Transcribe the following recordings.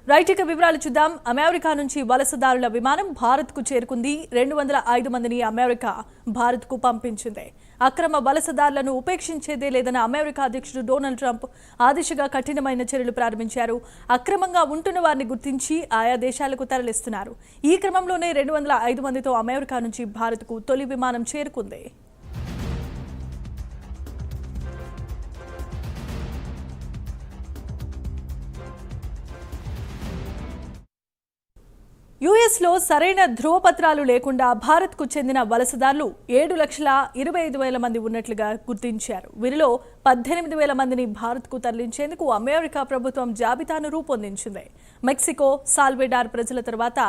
Right ఇక వివరాలు చూద్దాం. అమెరికా నుంచి వలసదారుల విమానం భారత్కు చేరుకుంది. 205 మందిని అమెరికా భారత్కు పంపించింది. అక్రమ వలసదారులను ఉపేక్షించేదే లేదన్న అమెరికా అధ్యక్షుడు డొనాల్డ్ ట్రంప్ ఆ దిశగా కఠినమైన చర్యలు ప్రారంభించారు. అక్రమంగా ఉంటున్న వారిని గుర్తించి ఆయా దేశాలకు తరలిస్తున్నారు. ఈ క్రమంలోనే 205 మందితో అమెరికా నుంచి భారత్కు తొలి విమానం చేరుకుంది. యుఎస్లో సరైన ధ్రువపత్రాలు లేకుండా భారత్కు చెందిన వలసదారులు 7,25,000 మంది ఉన్నట్లుగా గుర్తించారు. వీరిలో 18,000 మందిని భారత్కు తరలించేందుకు అమెరికా ప్రభుత్వం జాబితాను రూపొందించింది. మెక్సికో, సాల్వెడార్ ప్రజల తర్వాత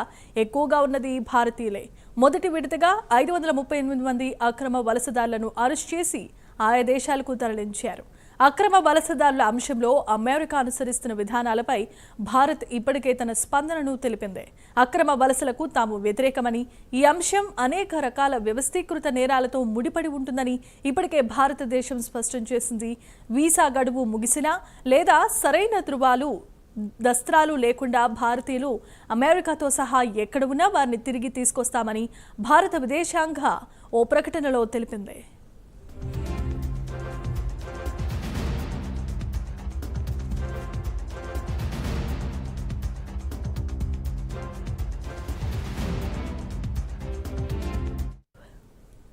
ఎక్కువగా ఉన్నది భారతీయులే. మొదటి విడతగా 538 మంది అక్రమ వలసదారులను అరెస్ట్ చేసి ఆయా దేశాలకు తరలించారు. అక్రమ వలసదారుల అంశంలో అమెరికా అనుసరిస్తున్న విధానాలపై భారత్ ఇప్పటికే తన స్పందనను తెలిపింది. అక్రమ వలసలకు తాము వ్యతిరేకమని, ఈ అంశం అనేక రకాల వ్యవస్థీకృత నేరాలతో ముడిపడి ఉంటుందని ఇప్పటికే భారతదేశం స్పష్టం చేసింది. వీసా గడువు ముగిసినా లేదా సరైన దస్త్రాలు లేకుండా భారతీయులు అమెరికాతో సహా ఎక్కడ ఉన్నా వారిని తిరిగి తీసుకొస్తామని భారత విదేశాంగ ఓ ప్రకటనలో తెలిపింది.